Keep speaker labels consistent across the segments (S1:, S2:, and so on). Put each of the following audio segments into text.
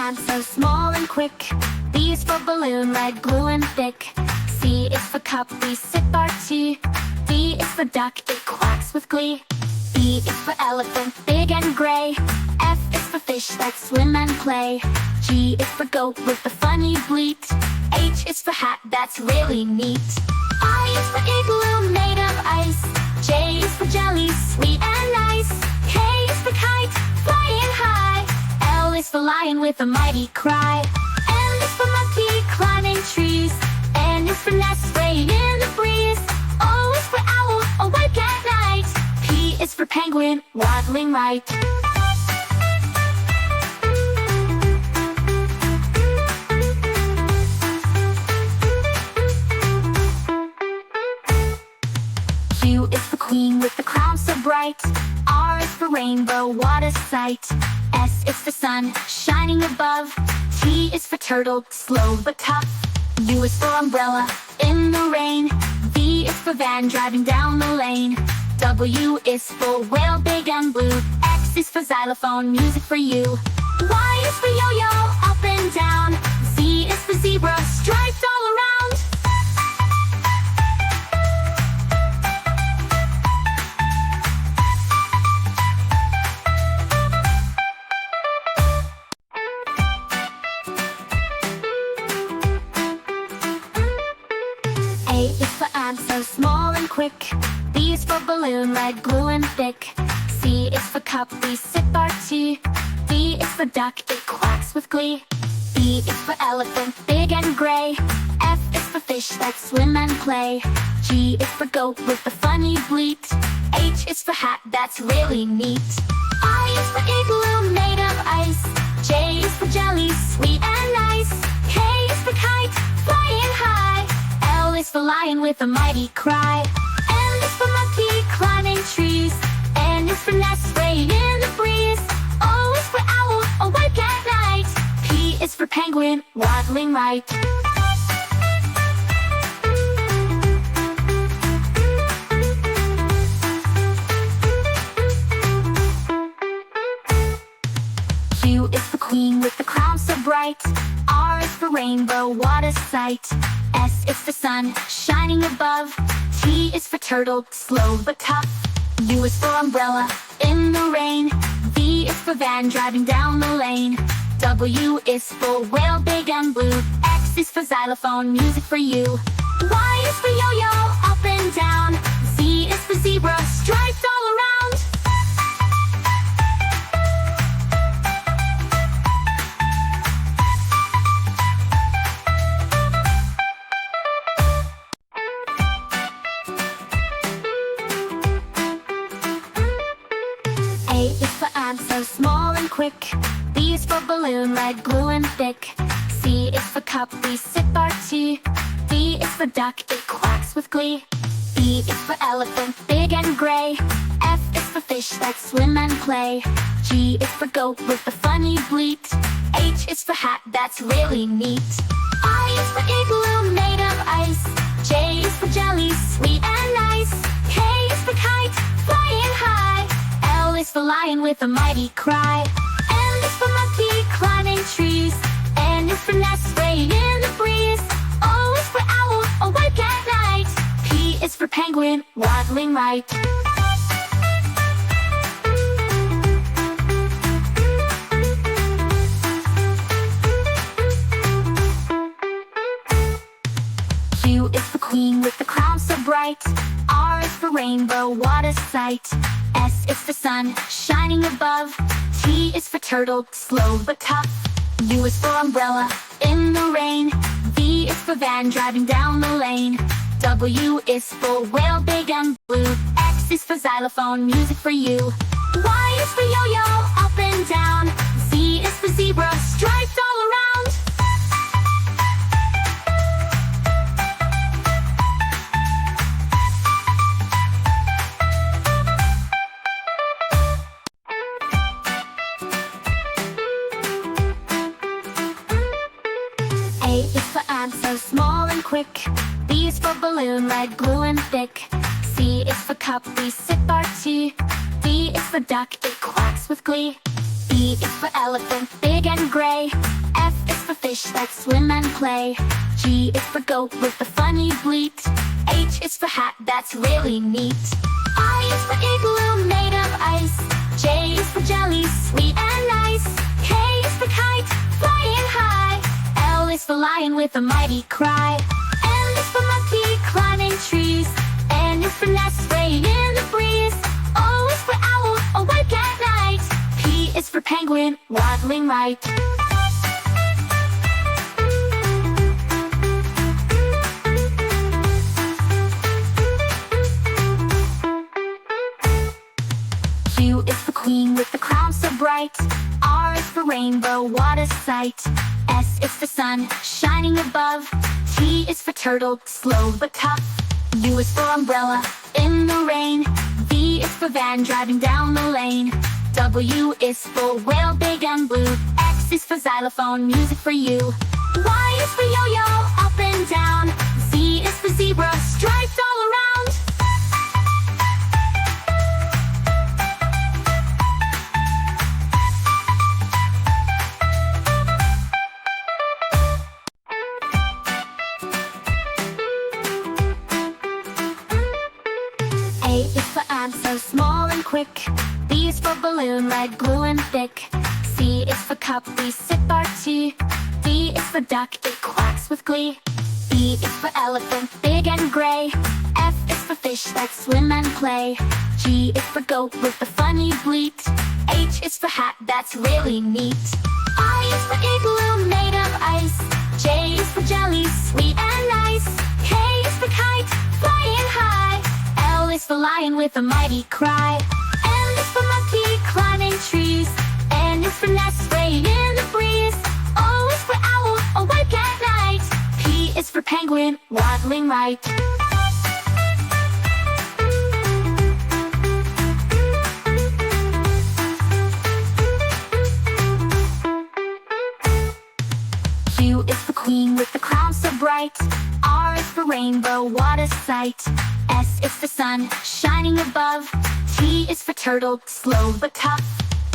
S1: ant, so small and quick. B is for balloon, red, blue and thick. C is for cup, we sip our tea. D is for duck, it quacks with glee. E is for elephant, big and gray. F is for fish that swim and play. G is for goat with the funny bleat. H is for hat, that's really neat. I is for igloo made of ice. J is for jelly, sweet and nice. K is for kite, flying high. L is for lion with a mighty cry. M is for monkey climbing trees. N is for nest swaying in the breeze. O is for owl, awake at night. P is for penguin, waddling right. Q is for queen with the crown so bright. R is for rainbow, what a sight. S is for sun, shining above. T is for turtle, slow but tough. U is for umbrella, in the rain. V is for van, driving down the lane. W is for whale, big and blue. X is for xylophone, music for you. Y is for yo-yo, up and down. Z is for zebra, striped all around. A is for ant, so small and quick. B is for balloon, red, blue and thick. C is for cup, we sip our tea. D is for duck, it quacks with glee. E is for elephant, big and gray. F is for fish that swim and play. G is for goat with the funny bleat. H is for hat, that's really neat. I is for igloo made of ice. J is for jelly, sweet and nice. K is for kite, flying high. L is for lion with a mighty cry. M is for monkey climbing trees. N is for nest swaying in the breeze. O is for owl, awake at night. P is for penguin, waddling right. Q is for queen with the crown so bright. R is for rainbow, what a sight. S is for sun, shining above. T is for turtle, slow but tough. U is for umbrella, in the rain. V is for van, driving down the lane. W is for whale, big and blue. X is for xylophone, music for you. Y is for yo-yo, up and down. Z is for zebra, striped all around. A is for ant, so small and quick. B is for balloon, red, blue and thick. C is for cup, we sip our tea. D is for duck, it quacks with glee. E is for elephant, big and gray. F is for fish that swim and play. G is for goat with the funny bleat. H is for hat, that's really neat. I is for igloo made of ice. J is for jelly, sweet and nice. K is for kite, flying high. L is for lion with a mighty cry. M is for monkey climbing trees. N is for nest swaying in the breeze. O is for owl, awake at night. P is for penguin, waddling right. Q is for queen with the crown so bright. R is for rainbow, what a sight. S is for sun, shining above. T is for turtle, slow but tough. U is for umbrella, in the rain. V is for van, driving down the lane. W is for whale, big and blue. X is for xylophone, music for you. Y is for yo-yo, up and down. Z is for zebra, striped all around. A is for ant, so small and quick. B is for balloon, red, blue and thick. C is for cup, we sip our tea. D is for duck, it quacks with glee. E is for elephant, big and gray. F is for fish that swim and play. G is for goat with the funny bleat. H is for hat that's really neat. I is for igloo made of ice. J is for jelly, sweet and nice. K is for kite, flying high. L is for lion with a mighty cry. M is for monkey climbing trees. N is for nest swaying in the breeze. O is for owl, awake at night. P is for penguin, waddling right. Q is for queen with the crown so bright. R is for rainbow, what a sight. S is for sun, shining above. T is for turtle, slow but tough. U is for umbrella, in the rain. V is for van, driving down the lane. W is for whale, big and blue. X is for xylophone, music for you. Y is for yo-yo, up and down. Z is for zebra, striped all around. A is for ant, so small and quick. B is for balloon, red, glue and thick. C is for cup, we sip our tea. D is for duck, it quacks with glee. E is for elephant, big and gray. F is for fish that swim and play. G is for goat with the funny bleat. H is for hat that's really neat. I is for igloo made of ice. J is for jelly, sweet and nice. K is for kite, flying high. L is for lion with a mighty cry. M is for monkey climbing trees. N is for nest swaying in the breeze. O is for owl, awake at night. P is for penguin, waddling right. Q is for queen with the crown so bright. R is for rainbow, what a sight. S is for sun, shining above. T is for turtle, slow but tough.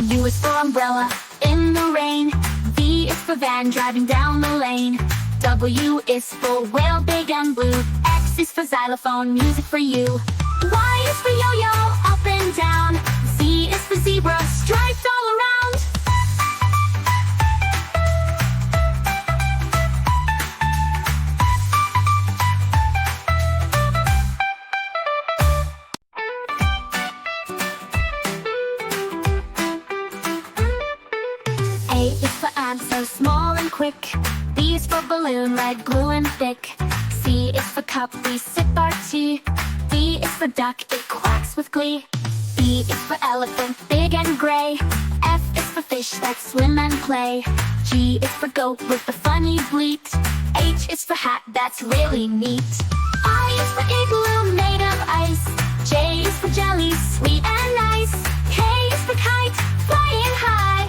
S1: U is for umbrella, in the rain. V is for van, driving down the lane. W is for whale, big and blue. X is for xylophone, music for you. Y is for yo-yo, up and down. Z is for zebra, striped all around. A is for ant, so small and quick. B is for balloon, red, glue and thick. C is for cup, we sip our tea. D is for duck, it quacks with glee. E is for elephant, big and gray. F is for fish that swim and play. G is for goat with the funny bleat. H is for hat that's really neat. I is for igloo made of ice. J is for jelly, sweet and nice. K is for kite, flying high.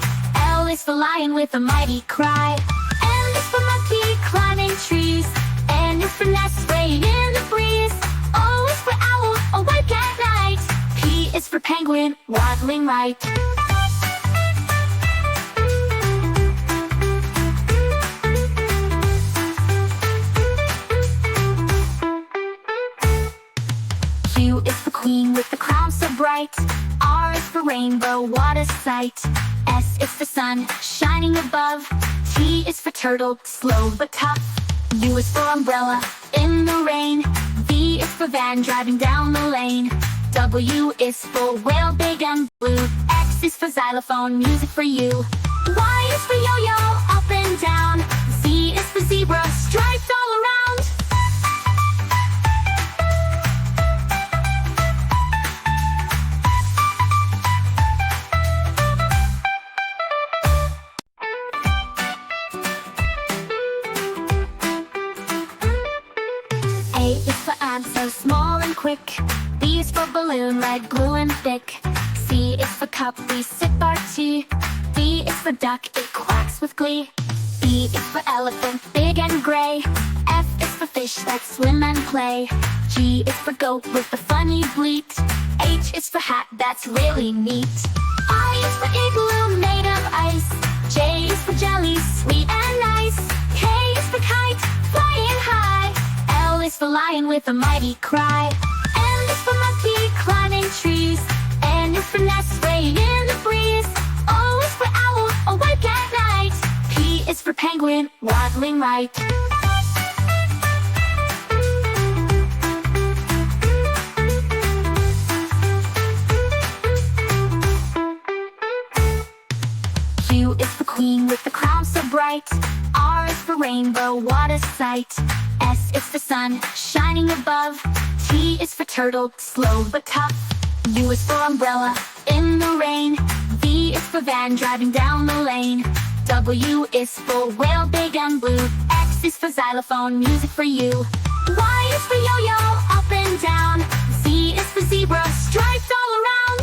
S1: L is for lion with a mighty cry. M is for monkey climbing trees. N is for nest swaying in the breeze. O is for owl, awake at night. P is for penguin, waddling right. Q is for queen with the crown so bright. R is for rainbow, what a sight. S is for sun, shining above. T is for turtle, slow but tough. U is for umbrella, in the rain. V is for van, driving down the lane. W is for whale, big and blue. X is for xylophone, music for you. Y is for yo-yo, up and down. Z is for zebra, striped all around. A is for ant, so small and quick. B is for balloon, red, glue and thick. C is for cup, we sip our tea. D is for duck, it quacks with glee. E is for elephant, big and gray. F is for fish that swim and play. G is for goat with the funny bleat. H is for hat that's really neat. I is for igloo made of ice. J is for jelly, sweet and nice. K is for kite, flying high. L is for lion with a mighty cry. M is for monkey climbing trees. N is for nest swaying in the breeze. O is for owl, awake at night. P is for penguin, waddling right. Q is for queen with the crown so bright. R is for rainbow, what a sight. S is for sun, shining above. T is for turtle, slow but tough. U is for umbrella, in the rain. V is for van, driving down the lane. W is for whale, big and blue. X is for xylophone, music for you. Y is for yo-yo, up and down. Z is for zebra, striped all around.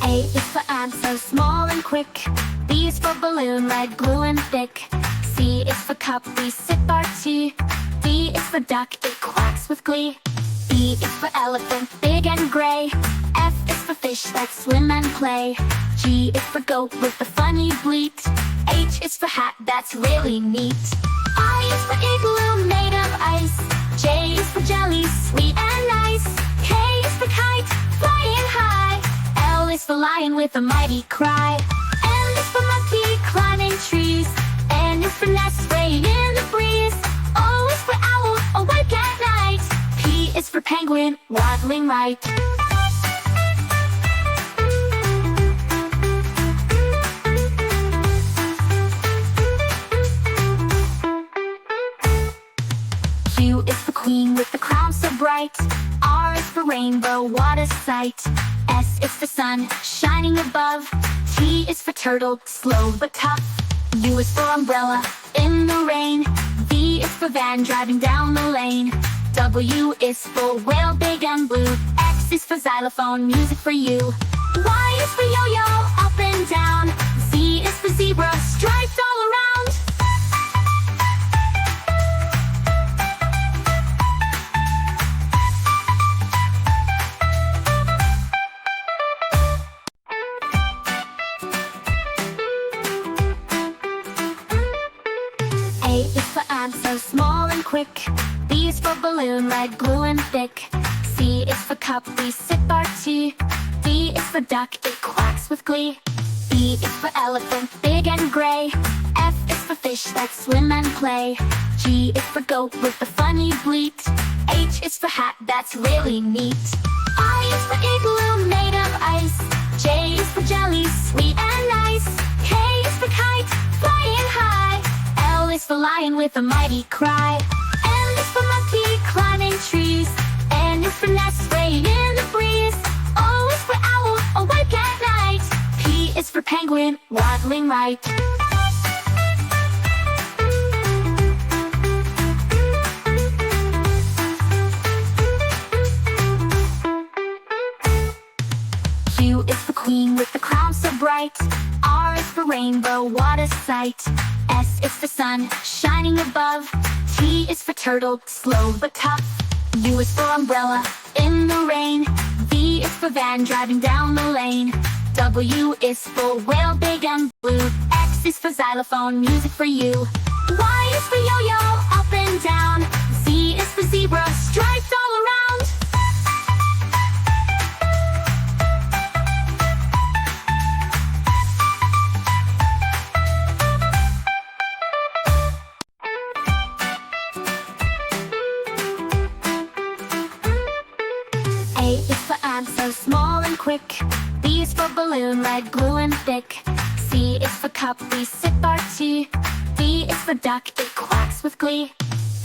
S1: A is for ant, so small and quick. B is for balloon, red, blue and thick. C is for cup, we sip our tea. D is for duck, it quacks with glee. E is for elephant, big and gray. F is for fish that swim and play. G is for goat with the funny bleat. H is for hat that's really neat. I is for igloo made of ice. J is for jelly, sweet and nice. K is for kite, flying high. L is for lion with a mighty cry. M is for monkey climbing trees. N is for nest swaying in the breeze. O is for owl, awake at night. P is for penguin, waddling right. Q is for queen with the crown so bright. R is for rainbow, what a sight. S is for sun, shining above. T is for turtle, slow but tough. U is for umbrella, in the rain. V is for van, driving down the lane. W is for whale, big and blue. X is for xylophone, music for you. Y is for yo-yo, up and down. Z is for zebra, striped all around. A is for ant, so small and quick. B is for balloon, red, blue and thick. C is for cup, we sip our tea. D is for duck, it quacks with glee. E is for elephant, big and gray. F is for fish that swim and play. G is for goat with the funny bleat. H is for hat that's really neat. I is for igloo made of ice. J is for jelly, sweet and nice. K is for kite, flying high. L is for lion with a mighty cry. M is for monkey climbing trees. N is for nest swaying in the breeze. O is for owl, awake at night. P is for penguin, waddling right. Q is for queen with the crown so bright. R is for rainbow, what a sight. S is for sun, shining above. T is for turtle, slow but tough. U is for umbrella, in the rain. V is for van, driving down the lane. W is for whale, big and blue. X is for xylophone, music for you. Y is for yo-yo, up and down. Z is for zebra, striped all around. A is for ant, so small and quick. B is for balloon, red, blue and thick. C is for cup, we sip our tea. D is for duck, it quacks with glee.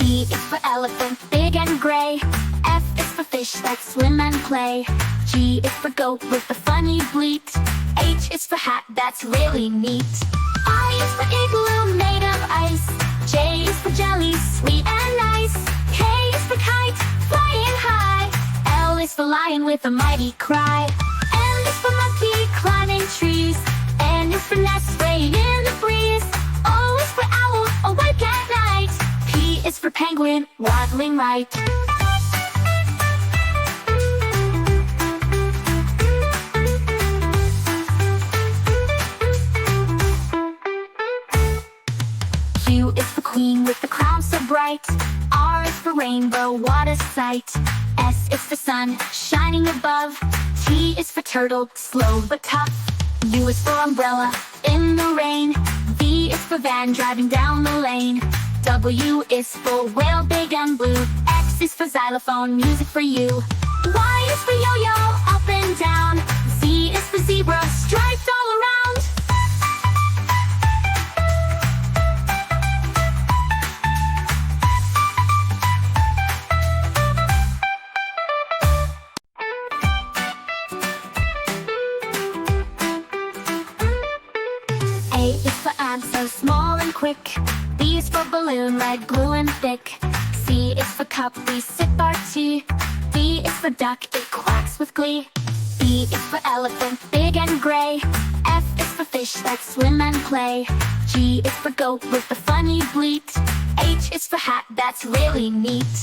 S1: E is for elephant, big and gray. F is for fish that swim and play. G is for goat with the funny bleat. H H is for hat, that's really neat. I is for igloo made of ice. J is for jelly, sweet and nice. K is for kite, flying high. L is for lion with a mighty cry. M is for monkey, climbing trees. N is for nest, swaying in the breeze. O is for owl, awake at night. P is for penguin, waddling right. Q is for queen with the crown so bright. R is for rainbow, what a sight. S is for sun, shining above. T is for turtle, slow but tough. U is for umbrella, in the rain. V is for van, driving down the lane. W is for whale, big and blue. X is for xylophone, music for you. Y is for yo-yo, up and down. Z is for zebra, striped all around. A is for ant, so small and quick. B is for balloon, red, blue and thick. C is for cup, we sip our tea. D is for duck, it quacks with glee. E is for elephant, big and gray. F is for fish that swim and play. G is for goat with the funny bleat. H is for hat, that's really neat.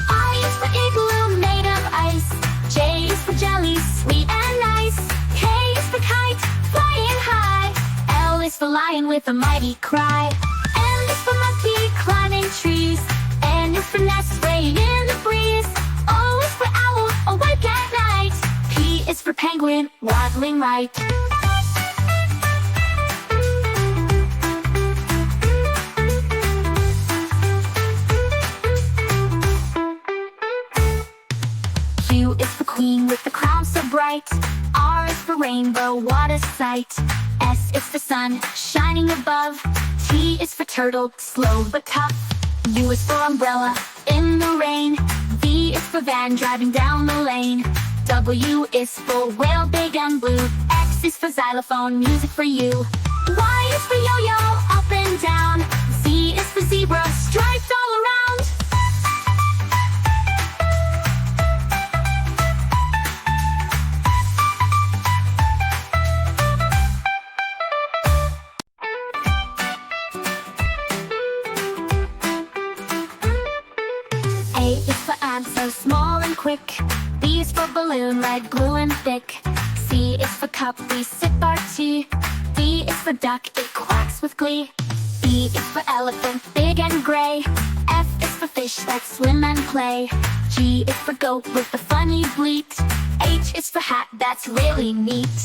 S1: I is for igloo made of ice. J is for jelly, sweet and nice. K is for kite, flying high. L is for lion with a mighty cry. M is for monkey, climbing trees. N is for nest, swaying in the breeze. O is for owl, awake at night. P is for penguin, waddling right. Q is for queen with the crown so bright. R is for rainbow, what a sight. S is for sun, shining above. T is for turtle, slow but tough. U is for umbrella, in the rain. V is for van, driving down the lane. W is for whale, big and blue. X is for xylophone, music for you. Y is for yo-yo, up and down. Z is for zebra, striped all around. A is for ant, so small and quick. B is for balloon, red, blue and thick. C is for cup, we sip our tea. D is for duck, it quacks with glee. E is for elephant, big and gray. F is for fish that swim and play. G is for goat with the funny bleat. H is for hat, that's really neat.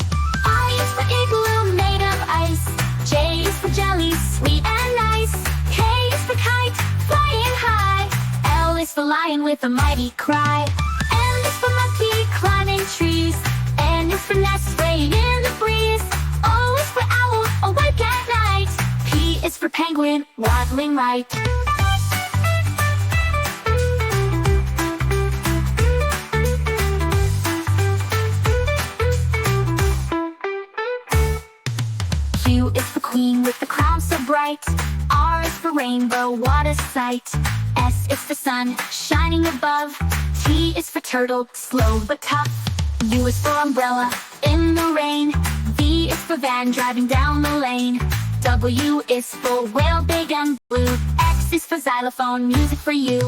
S1: I is for igloo made of ice. J is for jelly, sweet and nice. K is for kite, flying high. L is for lion with a mighty cry. M is for monkey, climbing trees. N is for nest, swaying in the breeze. O is for owl, awake at night. P is for penguin, waddling right. Q is for queen with the crown so bright. R is for rainbow, what a sight. S is for sun, shining above. T is for turtle, slow but tough. U is for umbrella, in the rain. V is for van, driving down the lane. W is for whale, big and blue. X is for xylophone, music for you.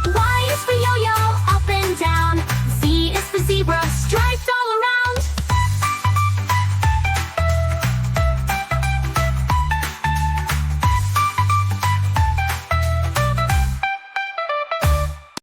S1: Y is for yo-yo, up and down. Z is for zebra, striped all around.